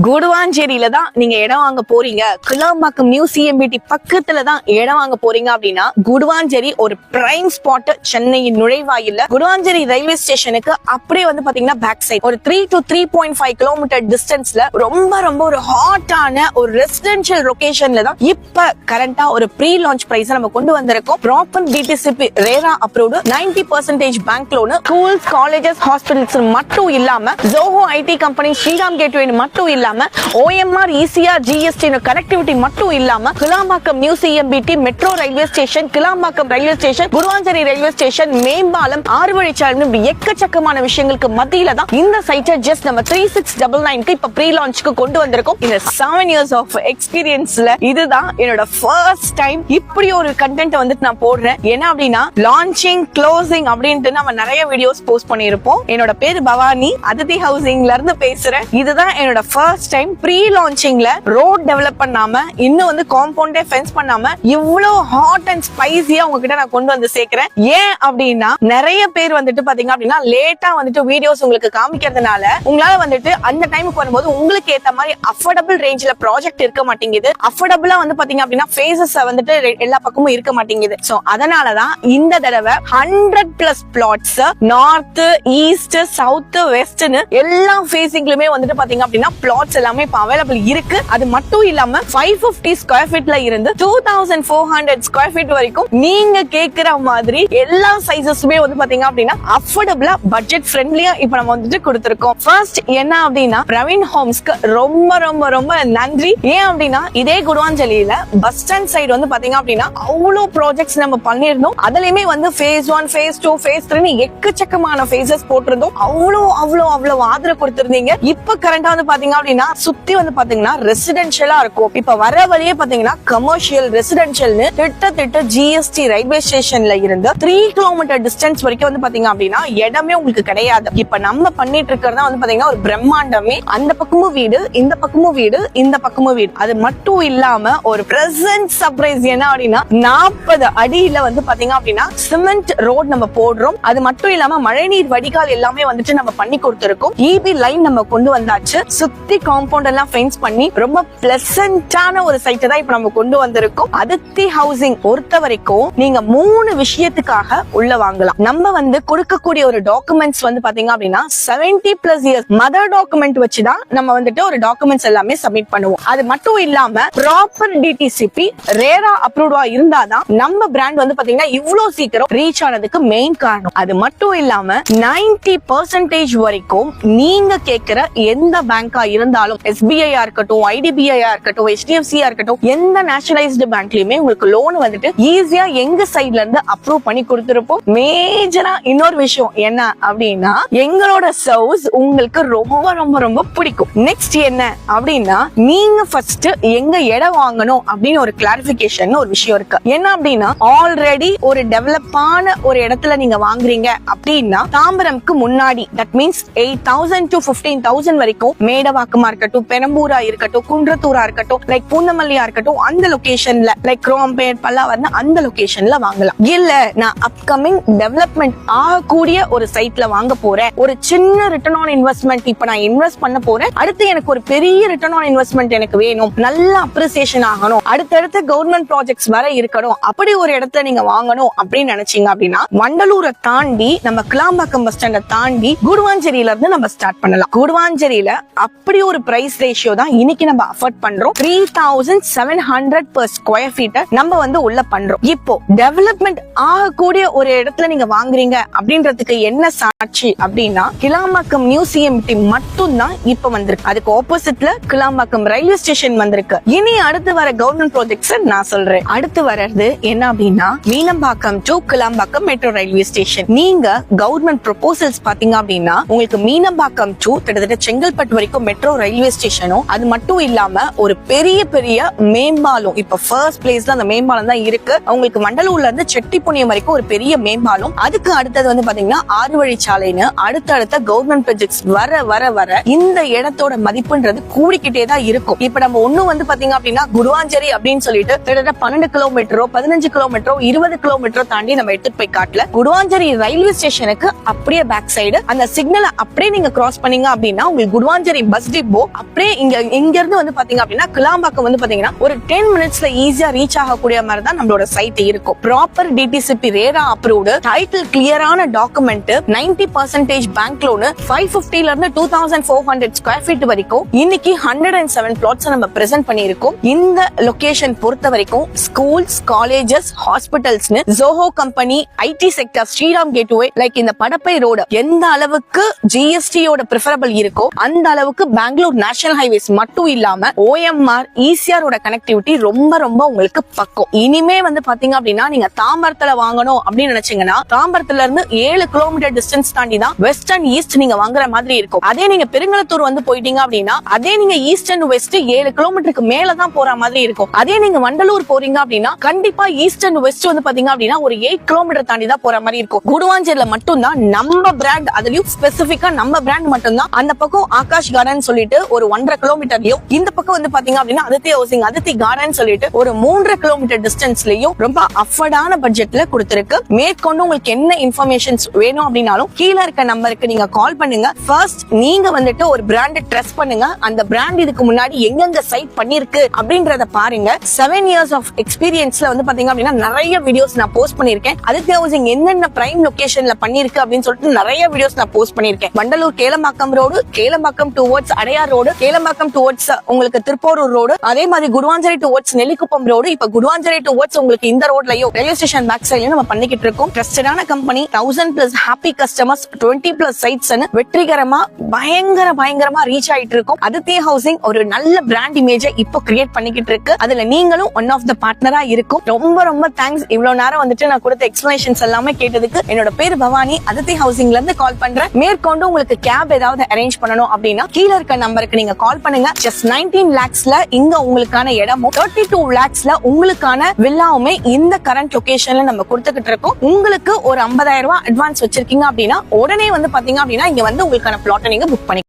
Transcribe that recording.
குடுவாஞ்சேரியில தான் நீங்க இடம் வாங்க போறீங்க, கிளாம்பாக்கம் நியூ சிஎம்பிடி பக்கத்துல தான் இடம் வாங்க போறீங்க அப்படின்னா குடுவாஞ்சேரி ஒரு பிரைம் ஸ்பாட். சென்னையின் நுழைவாயில்ல குடுவாஞ்சேரி ரயில்வே ஸ்டேஷனுக்கு அப்படியே வந்து பாத்தீங்கன்னா பேக் சைட் ஒரு 3 to 3.5 கிலோமீட்டர் டிஸ்டன்ஸ்ல ரொம்ப ரொம்ப ஒரு ஹாட்டான ஒரு ரெசிடென்ஷியல் லொகேஷன்ல தான் இப்ப கரண்டா ஒரு ப்ரீ லான்ச் பிரைஸ் நம்ம கொண்டு வந்திருக்கோம். Proper DTCP RERA approved 90% bank loan, schools colleges hospitals மட்டும் இல்லாம Zoho IT company, Shriram gateway மட்டும் இல்லாம OMR ECR GST கனெக்டிவிட்டி மட்டும் இல்லாம Kilambakkam new CMBT metro railway station, Kilambakkam railway station, Guduvanchery railway station, மேம்பாலம், 6 வழிச்சாலை எக்கச்சக்கமான விஷயங்களுக்கு மத்தியில தான் இந்த சைட்டை ஜஸ்ட் நம்ம 3699 இப்ப ப்ரீ லான்ச்க்கு கொண்டு வந்திருக்கோம். இந்த 7 years ஆஃப் எக்ஸ்பீரியன்ஸ்ல இதுதான் என்னோட ஃபர்ஸ்ட் டைம் இப்படி ஒரு கண்டென்ட் வந்துட்டு நான் போடுறேன். என்ன அப்படின்னா லான்ச்சிங் க்ளோசிங் அப்படின்ட்டு நம்ம நிறைய வீடியோஸ் போஸ்ட் பண்ணிருப்போம். என்னோட பேரு பவானி, அதிதி ஹவுசிங்ல இருந்து பேசுறேன். இதுதான் என்னோட ஃபர்ஸ்ட் டைம் ப்ரீ லான்ச்சிங்ல ரோட் டெவலப் பண்ணாம இன்னும் வந்து காம்பவுண்டே ஃபென்ஸ் பண்ணாம இவ்வளவு ஹாட் அண்ட் ஸ்பைசியா உங்ககிட்ட நான் கொண்டு வந்து சேர்க்கிறேன். ஏன் அப்படின்னா நிறைய பேர் வந்துட்டு பாத்தீங்க அப்படின்னா லேட்டா வந்துட்டு வீடியோஸ் உங்களுக்கு காமிக்கிறதுனால உங்களால வந்துட்டு அந்த டைமுக்கு வரும்போது உங்களுக்கு ஏத்த மாதிரி அஃபோர்டபிள் ரேஞ்ச்ல ப்ராஜெக்ட் இருக்க மாட்டேங்குது. அஃபோர்டபிளா வந்து பாத்தீங்க அப்படின்னா ஃபேசஸ் வந்துட்டு எல்லா பக்கமும் இருக்க மாட்டேங்குது. சோ அதனாலதான் இந்த தடவை 100+ பிளாட்ஸ் நார்த், ஈஸ்ட், சவுத், வெஸ்ட்னு எல்லா ஃபேசிங்லயுமே வந்துட்டு பாத்தீங்க அப்படின்னா பிளாட்ஸ் எல்லாமே இப்ப அவைலபிள் இருக்கு. அது மட்டும் இல்லாம 550 ஸ்கொயர் ஃபீட்ல இருந்து 2400 ஸ்கொயர் ஃபீட் வரைக்கும் நீங்க கேக்குற மாதிரி எல்லா சைஸஸுமே வந்து பாத்தீங்க அப்படின்னா அஃபோர்டபிளா பட்ஜெட் ஃப்ரெண்ட்லியா இப்ப நம்ம வந்துட்டு கொடுத்திருக்கோம். ஃபர்ஸ்ட் என்ன அப்படின்னா பிரவீன் ஹோம்ஸ்க்கு ரொம்ப ரொம்ப ரொம்ப நன்றி. ஏன் அப்படின்னா இதே குடுவாஞ்சேரியில பஸ் ஸ்டாண்ட் சைடு வந்து பாத்தீங்க அப்படின்னா அவ்வளவு ப்ராஜெக்ட்ஸ் நம்ம பண்ணிருந்தோம். அதுலயுமே வந்து phase 1, phase 2, phase 3 எக்கச்சக்கமான ஃபேசஸ் போட்டிருந்தோம். அவ்வளவு ஆதரவு கொடுத்திருந்தீங்க. இப்ப கரண்டா வந்து பாத்தீங்க அப்படின்னா சுத்தி வந்து பாத்தீங்கன்னா ரெசிடென்ஷியலா இருக்கும். இப்ப வர வழியே பாத்தீங்கன்னா கமர்ஷியல் ரெசிடென்ஷியல்னு திட்ட GST ரயில்வே ஸ்டேஷன்ல இருந்து 3 கிலோமீட்டர் டிஸ்டன்ஸ் வரைக்கும் வந்து பாத்தீங்க அப்படின்னா இடமே உங்களுக்கு கிடையாது. இப்ப நம்ம பண்ணிட்டு இருக்கிறதா வந்து பாத்தீங்கன்னா ஒரு பிரம்மாண்டமே. அந்த பக்கமும் வீடு, இந்த பக்கமும் வீடு, இந்த பக்கமும் வீடு. அது மட்டும் இல்லாம ஒரு பிரசன்ட் சர்ப்ரைஸ் என்ன அப்படின்னா 40 அடியில வந்து பாத்தீங்க அப்படின்னா சிமெண்ட் ரோட் நம்ம போடுறோம். அது மட்டும் இல்லாம மழைநீர் வடிகால் எல்லாமே வந்துட்டு நம்ம பண்ணி கொடுத்திருக்கோம். EB லைன் நம்ம கொண்டு வந்தாச்சு. சுத்தி காம்பவுண்ட் எல்லாம் ஃபென்ஸ் பண்ணி ரொம்ப பிளசன்டான ஒரு சைட்டை தான் இப்ப நம்ம கொண்டு வந்திருக்கோம். அதித்தி ஹவுசிங் பொறுத்த வரைக்கும் நீங்க 3 விஷயத்துக்காக உள்ள வாங்கலாம். நம்ம வந்து கொடுக்கக்கூடிய ஒரு டாக்குமெண்ட்ஸ் வந்து பாத்தீங்க அப்படின்னா 70+ இயர்ஸ் மதர் டாக்குமெண்ட் வச்சுதான் நம்ம வந்துட்டு ஒரு டாக்குமெண்ட்ஸ் எல்லாமே சப்மிட் பண்ணுவோம். அது மட்டும் இல்லாம ப்ராப்பர் டிடிசிபி ரேரா அப்ரூவ்டா இருந்தாதான் நம்ம பிராண்ட் வந்து பாத்தீங்கன்னா இவ்வளவு சீக்கிரம் ரீச் ஆனதுக்கு மெயின் காரணம். அது மட்டும் இல்லாம 90% வரைக்கும் நீங்க கேட்கிற எந்த பேங்கா இருந்தாலும், SBI இருக்கட்டும், IDBI இருக்கட்டும், HDFC இருக்கட்டும், எந்த நேஷனலைஸ்டு பேங்க்லயுமே உங்களுக்கு லோன் வந்துட்டு ஈஸியா எங்க சைட்ல இருந்து அப்ரூவ் பண்ணி கொடுத்திருப்போம். மேஜரா இன்னொரு விஷயம் என்ன அப்படின்னா எங்களோட சர்வீஸ் உங்களுக்கு ரொம்ப ரொம்ப ரொம்ப பிடிக்கும். நெக்ஸ்ட் என்ன அப்படின்னா நீங்க ஃபர்ஸ்ட் எங்க இடம் வாங்கணும் அப்படின்னு ஒரு கிளாரிபிகேஷன் ஒரு விஷயம் இருக்கு. என்ன அப்படின்னா ஆல்ரெடி ஒரு டெவலப்பான ஒரு இடத்துல நீங்க வாங்குறீங்க அப்படின்னா தாம்பரம்க்கு முன்னாடி தட் மீன்ஸ் 8,000 to 15,000 வரைக்கும் மேடவாக்கமா இருக்கட்டும், பெரம்பூரா இருக்கட்டும், குன்றத்தூரா இருக்கட்டும், லைக் பூந்தமல்லியா இருக்கட்டும், அந்த லொகேஷன்ல லைக் குரோம்பேட், பல்லாவரம் அந்த லொகேஷன்ல வாங்கலாம். இல்ல நான் அப்கமிங் டெவலப்மெண்ட் ஆகக்கூடிய ஒரு சைட்ல வாங்க போறேன், ஒரு சின்ன ரிட்டர்ன் ஆன் இன்வெஸ்ட்மெண்ட் இப்ப நான் இன்வெஸ்ட் பண்ண போறேன், அடுத்து எனக்கு ஒரு பெரிய ரிட்டர்ன் ஆன் இன்வெஸ்ட்மெண்ட் எனக்கு வேணும், நல்ல அப்ரிசியேஷன் ஆகணும், அடுத்தடுத்து கவர்மெண்ட் ப்ராஜெக்ட்ஸ் வர இருக்கணும், அப்படி ஒரு இடத்துல நீங்க வாங்கணும் அப்படின்னு நினைச்சீங்க அப்படின்னா வண்டலூரை தாண்டி நம்ம கிளாம்பாக்கம் பஸ் ஸ்டாண்டை தாண்டி குடுவாஞ்சேரியில இருந்து நம்ம ஸ்டார்ட் பண்ணலாம். குடுவாஞ்சேரியில அப்படி ஒரு பிரைஸ் ரேஷியோ தான் இன்னைக்கு நம்ம அஃபோர்ட் பண்றோம். 3,700 per ஸ்கொயர் ஃபீட் நம்ம வந்து உள்ள பண்றோம். இப்போ டெவலப்மெண்ட் ஆகக்கூடிய ஒரு இடத்துல நீங்க வாங்குறீங்க அப்படின்றதுக்கு என்ன சாட்சி அப்படின்னா கிளாம்பாக்கம் நியூ சிஎம்பிடி மட்டும் தான் இப்ப வந்திருக்கு. அதுக்கு ஆப்போசிட்ல கிளாம்பாக்கம் ரயில்வே ஸ்டேஷன் வந்திருக்கு. இனி அடுத்து வர கவர்மெண்ட் ப்ராஜெக்ட்ஸ் நான் சொல்றேன். அடுத்து வர்றது என்ன அப்படின்னா Meenambakkam to Kilambakkam metro railway station. நீங்க கவர்மெண்ட் ப்ரொபோசல்ஸ் பாத்தீங்க அப்படின்னா உங்களுக்கு மீனம்பாக்கம் டு கிட்டத்தட்ட செங்கல்பட்டு வரைக்கும் மெட்ரோ ரயில்வே ஸ்டேஷனும், அது மட்டும் இல்லாம ஒரு பெரிய மேம்பாலம் இப்ப ஃபர்ஸ்ட் பிளேஸ்ல அந்த மேம்பாலம் தான் இருக்கு. உங்களுக்கு மண்டலூர்ல இருந்து செட்டிப்புணியம் வரைக்கும் ஒரு பெரிய மேம்பாலம். அதுக்கு அடுத்தது வந்து பாத்தீங்கன்னா 6 வழிச்சாலைன்னு அடுத்த கவர்மெண்ட் ப்ராஜெக்ட்ஸ் வர வர வர இந்த இடத்தோட மதிப்புன்றது கூடிக்கிட்டே தான் இருக்கும். இப்ப நம்ம ஒண்ணும் வந்து பாத்தீங்க அப்படின்னா குடுவாஞ்சேரி அப்படின்னு சொல்லிட்டு கிட்டத்தட்ட 12 கிலோமீட்டரோ 15 கிலோமீட்டரோ 20 கிலோமீட்டரோ தாண்டி நம்ம எடுத்துட்டு போய் காட்டல. குடுவாஞ்சேரி ரயில்வே ஸ்டேஷனுக்கு அப்படியே பேக் சைடு அந்த சிக்னல் அப்படியே நீங்க கிராஸ் பண்ணீங்க அப்படின்னா உங்களுக்கு குடுவாஞ்சேரி பஸ் டிப்போ ரெயின்போ. அப்படியே இங்க இருந்து வந்து பாத்தீங்க அப்படின்னா கிளாம்பாக்கம் வந்து பாத்தீங்கன்னா ஒரு 10 மினிட்ஸ்ல ஈஸியா ரீச் ஆகக்கூடிய மாதிரி தான் நம்மளோட சைட் இருக்கும். Proper DTCP RERA approved, title கிளியரான டாக்குமெண்ட், 90% பேங்க் லோன், 550 ல இருந்து 2400 ஸ்கொயர் ஃபீட் வரைக்கும் இன்னைக்கு 107 பிளாட்ஸ் நம்ம பிரசன்ட் பண்ணியிருக்கோம். இந்த லொகேஷன் பொறுத்த வரைக்கும் schools, colleges, hospitals, Zoho company, IT sector, Shriram gateway, like இந்த படப்பை ரோடு எந்த அளவுக்கு ஜிஎஸ்டியோட பிரிஃபரபிள் இருக்கோ அந்த அளவுக்கு பெங்களூர் நேஷனல் ஹைவேஸ் மட்டும் இல்லாம OMR, ECR கனெக்டிவிட்டி ரொம்ப ரொம்ப உங்களுக்கு பக்கம். இனிமே வந்து பாத்தீங்க அப்படின்னா நீங்க தாம்பரத்துல வாங்கணும் அப்படின்னு நினைச்சீங்கன்னா தாம்பரத்துல இருந்து 7 கிலோமீட்டர் டிஸ்டன்ஸ் தாண்டி தான் வெஸ்ட் அண்ட் ஈஸ்ட் நீங்க வாங்குற மாதிரி இருக்கும். அதே நீங்க பெருங்கலத்தூர் வந்து போயிட்டீங்க அப்படின்னா அதே நீங்க ஈஸ்ட் அண்ட் வெஸ்ட் 7 கிலோமீட்டருக்கு மேலதான் போற மாதிரி இருக்கும். அதே நீங்க வண்டலூர் போறீங்க அப்படின்னா கண்டிப்பா ஈஸ்ட் அண்ட் வெஸ்ட் வந்து பாத்தீங்க அப்படின்னா ஒரு 8 கிலோமீட்டர் தாண்டி தான் போற மாதிரி இருக்கும். குடுவாஞ்சேரியில மட்டும் தான் நம்ம பிராண்ட், அதுலயும் ஸ்பெசிபிக்கா நம்ம பிராண்ட் மட்டும் தான். அந்த பக்கம் ஆகாஷ் கார்டன் சொல்லிட்டு ஒரு 1.5 கிலோமீட்டர்லயும், இந்த பக்கம் வந்து பாத்தீங்க அப்படின்னா அதித்தி ஹவுசிங், அதித்தி கார்டன் சொல்லிட்டு ஒரு 3 கிலோமீட்டர் டிஸ்டன்ஸ்லயும் ரொம்ப அஃபர்டான பட்ஜெட்ல கொடுத்திருக்கு. மேற்கொண்டு உங்களுக்கு என்ன இன்ஃபர்மேஷன்ஸ் வேணும் அப்படின்னாலும் கீழே இருக்க நம்பருக்கு நீங்க கால் பண்ணுங்க. ஃபர்ஸ்ட் நீங்க வந்துட்டு ஒரு பிராண்ட் ட்ரஸ்ட் பண்ணுங்க. அந்த பிராண்ட் இதுக்கு முன்னாடி எங்கெங்க சைட் பண்ணிருக்கு அப்படின்றத பாருங்க. 7 இயர்ஸ் ஆஃப் எக்ஸ்பீரியன்ஸ்ல வந்து பாத்தீங்க அப்படின்னா நிறைய வீடியோஸ் நான் போஸ்ட் பண்ணிருக்கேன். அதித்தி ஹவுசிங் என்னென்ன பிரைம் லொகேஷன்ல பண்ணிருக்கு அப்படின்னு சொல்லிட்டு நிறைய வீடியோஸ் நான் போஸ்ட் பண்ணிருக்கேன். Vandalur Kelambakkam road, Kelambakkam towards Adyar road, Kelambakkam towards உங்களுக்கு திருப்போரூர் ரோடு, அதே மாதிரி குடுவாஞ்சேரி டுவர்ட்ஸ் நெல்லிக்குப்பம் ரோடு, இப்ப குடுவாஞ்சேரி டுவர்ட்ஸ் உங்களுக்கு இந்த ரோட்லயும் ரயில்வே ஸ்டேஷன் பேக் சைட்லயும் நம்ம பண்ணிக்கிட்டு இருக்கோம். ட்ரஸ்டடான கம்பெனி, 1000+ ஹாப்பி கஸ்டமர்ஸ், 20+ சைட்ஸ் வெற்றிகரமா பயங்கரமா ரீச் ஆயிட்டு இருக்கும். அதித்தி ஹவுசிங் ஒரு நல்ல பிராண்ட் இமேஜ் இப்போ கிரியேட் பண்ணிக்கிட்டு இருக்கு. அதுல நீங்களும் ஒன் ஆஃப் த பார்ட்னரா இருக்கும். ரொம்ப ரொம்ப தேங்க்ஸ் இவ்வளவு நேரம் வந்துட்டு நான் கொடுத்த எக்ஸ்பிளனேஷன்ஸ் எல்லாமே கேட்டதுக்கு. என்னோட பேர் பவானி, அதித்தி ஹவுசிங்ல இருந்து கால் பண்றேன். மேற்கொண்டு உங்களுக்கு கேப் ஏதாவது அரேஞ்ச் பண்ணணும் அப்படின்னா கீழ இருக்க நம்பருக்கு நீங்க கால் பண்ணுங்க. ஜஸ்ட் 19 lakhsல இங்க உங்களுக்கான இடமும் 32 lakhsல உங்களுக்கான வில்லாவுமே இந்த கரண்ட் லொகேஷன்ல நம்ம கொடுத்துக்கிட்டு இருக்கோம். உங்களுக்கு ஒரு 50,000 ரூபாய் அட்வான்ஸ் வச்சிருக்கீங்க அப்படின்னா உடனே வந்து பாத்தீங்க அப்படின்னா இங்க வந்து உங்களுக்கான பிளாட்டை நீங்க புக் பண்ணி